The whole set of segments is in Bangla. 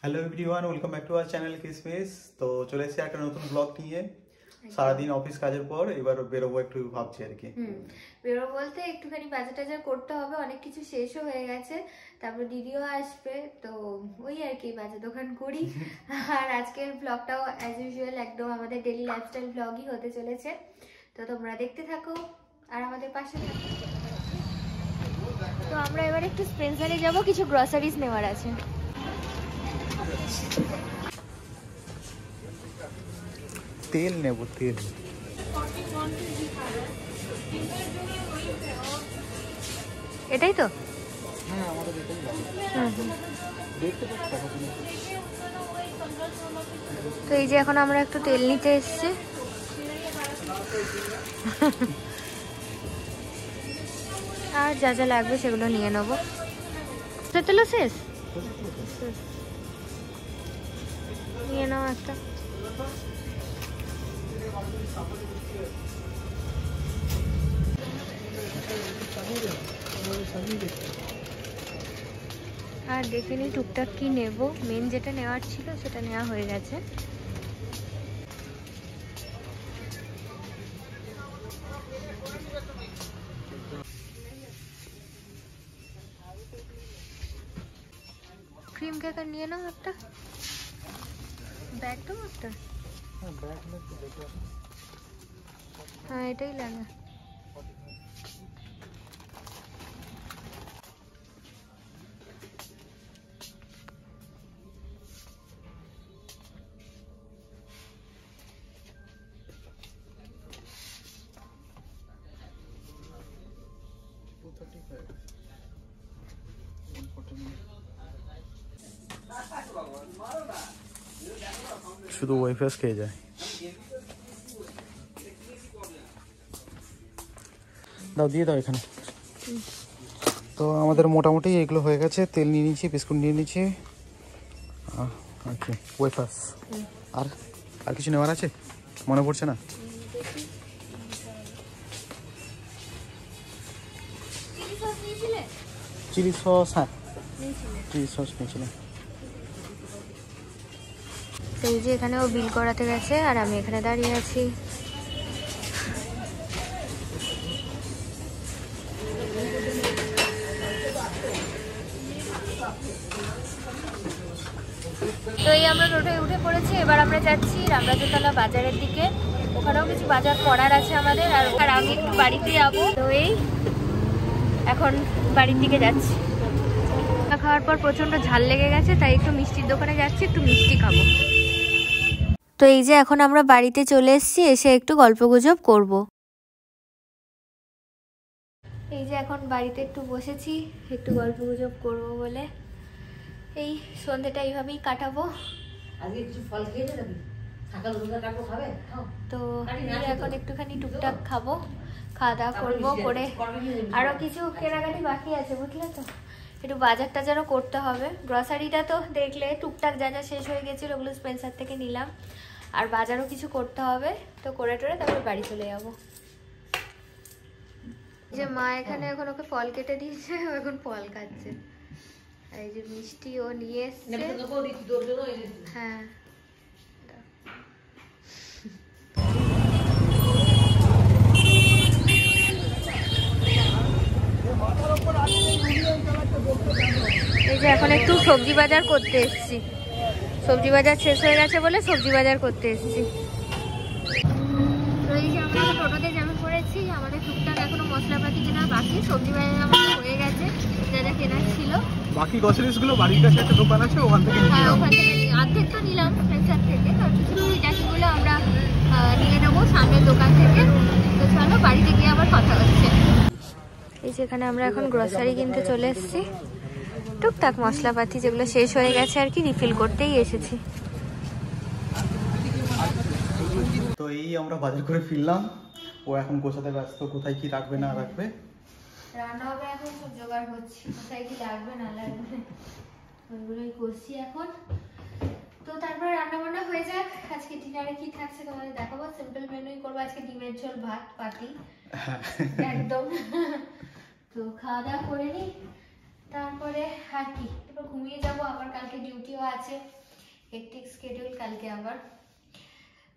Hello everyone, welcome back to our channel কিসমিস। তো চলে এসেছি একটা নতুন ব্লগ নিয়ে। সারাদিন অফিস কাজের পর এবার বেরোবো একটু ভাবছি আর কি। বেরোবো বলতে একটুখানি বাজার টাজার করতে হবে, অনেক কিছু শেষও হয়ে গেছে। তারপর দিদিও আসবে, তো ওই আর কি বাজার দোকান করি। আর আজকের ব্লগটাও অ্যাজ ইউজুয়াল একদম আমাদের ডেলি লাইফস্টাইল ব্লগই হতে চলেছে। তো তোমরা দেখতে থাকো আর আমাদের পাশে থাকো। তো আমরা এবার একটু স্পেন্সারে যাব, কিছু গ্রসারিজ নেওয়ার আছে। তেল নেব, তেল। এটাই তো। হ্যাঁ, আমাদের এটাই লাগে। দেখতে পাচ্ছি। তো এই যে এখন আমরা একটু তেল নিতে এসেছি। আর যা যা লাগবে সেগুলো নিয়ে নেবো। তেল শেষ, নিয়ে নাও একটা। আর দেখে নি টুকটাক কি নেব, মেন যেটা নেওয়ার ছিল সেটা নেওয়া হয়ে গেছে। ক্রিম কেকার নিয়ে নাও একটা, ব্যাগ তো একটা। হ্যাঁ এটাই লাগে। শুধু ওয়াইফাই খেয়ে যায়। দাও, দিয়ে দাও এখানে। তো আমাদের মোটামুটি এগুলো হয়ে গেছে। তেল নিয়ে নিয়েছি, বিস্কুট নিয়ে নিয়েছি, ওকে ওয়েফার্স। আর আর কিছু নেওয়ার আছে, মনে পড়ছে না। চিলি সস, হ্যাঁ চিলি সস নিয়েছিলাম। এই যে এখানে ও বিল করাতে গেছে আর আমি এখানে দাঁড়িয়ে আছি। তো এই আমরা টোটোয় উঠে পড়েছি, এবার আমরা যাচ্ছি রামরাজতলা বাজারের দিকে। ওখানেও কিছু বাজার করার আছে আমাদের, আর আমি একটু বাড়িতে যাবো। তো এই এখন বাড়ির দিকে যাচ্ছি। খাওয়ার পর প্রচন্ড ঝাল লেগে গেছে, তাই একটু মিষ্টির দোকানে যাচ্ছি, একটু মিষ্টি খাবো। তো এই যে এখন আমরা বাড়িতে চলে এসেছি, এসে একটু গল্পগুজব করব। এই যে এখন বাড়িতে একটু বসেছি, একটু গল্পগুজব করব বলে। এই সন্ধ্যেটা এইভাবেই কাটাবো। আজকে কিছু ফল খেয়ে যাবি, সকাল রোজা কাটবো, খাবে? তো এখন একটুখানি টুকটাক খাবো, খাওয়া দাওয়া করবো, করে আরো কিছু কেনাকাটি বাকি আছে, বুঝলে তো। একটু বাজার টাজারও করতে হবে। গ্রসারিটা তো দেখলে টুকটাক যা যা শেষ হয়ে গেছিলো ওগুলো স্পেন্সার থেকে নিলাম, আর বাজারও কিছু করতে হবে। তো করে টোরে তারপর বাড়ি চলে যাবো। যে মা এখানে এখন ওকে ফল কেটে দিয়েছে, এখন ফল খাচ্ছে। এই যে মিষ্টি ও নিয়ে এসছে। হ্যাঁ এই যে এখন একটু সবজি বাজার করতে এসেছি। সবজি বাজার শেষ হয়ে গেছে বলে সবজি বাজার করতে এসেছি। তো এই যে আমরা টোটোতে যেমন করেছি, আমাদের টুকটাক এখনো মশলাপাতি কেনা বাকি। সবজি বাজার আমাদের হয়ে গেছে, যা যা কেনার ছিল। বাকি গ্রসারিজ গুলো বাড়ির কাছে একটা দোকান আছে, ওখান থেকে হ্যাঁ ওখান থেকে অর্ধেক তো নিলাম স্পেন্সার থেকে, আর কিছু টুকিটাকিগুলো আমরা নিয়ে নেবো সামনের দোকান থেকে। তো চলো বাড়িতে গিয়ে আবার কথা হচ্ছে। এই যেখানে আমরা এখন গ্রসারি কিনতে চলে এসেছি, টুকটাক মশলাপাতি যেগুলো শেষ হয়ে গেছে আর কি, রিফিল করতেই এসেছি। তো এই আমরা বাজার করে ফিরলাম। ও এখন গোছাতে ব্যস্ত, কোথায় কি রাখবে না রাখবে। রান্না হবে এখন, সব জোগাড় করছি, কোথায় কি লাগবে না লাগবে ওইগুলোই করছি এখন। তো তারপরে রান্না বান্না হয়ে যাক। আজকে ডিনারে কি থাকছে তোমাদের দেখাবো। সিম্পল মেনুই করবো আজকে, ডিমের ঝোল, ভাত, পাতি একদম। তো খাওয়া দাওয়া করে নি, তারপরে আর কি, এবার ঘুমিয়ে যাব, আবার কালকে ডিউটিও আছে, হেকটিক স্কেডিউল কালকে আবার।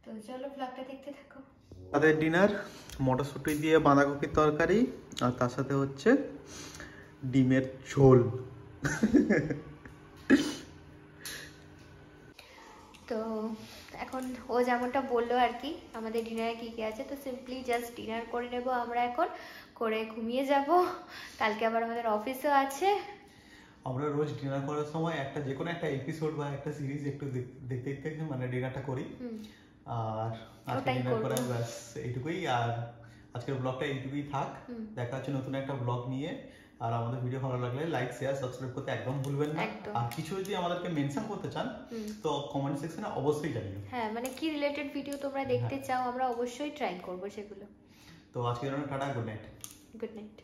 তো চলো ব্লগটা দেখতে থাকো। তাদের ডিনার মটরশুঁটি দিয়ে বাঁধাকপির তরকারি, আর তার সাথে হচ্ছে ডিমের ঝোল। তো এখন ও যেমনটা বললো আর কি, আমাদের ডিনারে কী কী আছে, তো সিম্পলি জাস্ট ডিনার করে নেব আমরা এখন, করে ঘুমিয়ে যাব, কালকে আবার আমাদের অফিসও আছে। আমরা রোজ ডিনার করার সময় একটা যে কোনো একটা এপিসোড বা একটা সিরিজ একটু দেখতে দেখতে মানে ডিনারটা করি, আর আজকে ডিনার করে ব্যাস এইটুকুই। আর আজকের ব্লগটা এইটুকুই থাক, দেখা হচ্ছে নতুন একটা ব্লগ নিয়ে। আর আমাদের ভিডিও ভালো লাগলে লাইক শেয়ার সাবস্ক্রাইব করতে একদম ভুলবেন না। আর কিছু যদি আমাদেরকে মেনশন করতে চান তো কমেন্ট সেকশনে অবশ্যই জানিও। হ্যাঁ, মানে কি রিলেটেড ভিডিও তোমরা দেখতে চাও, আমরা অবশ্যই ট্রাই করব সেগুলো। তো আজকের জন্য tata, good night. Good night.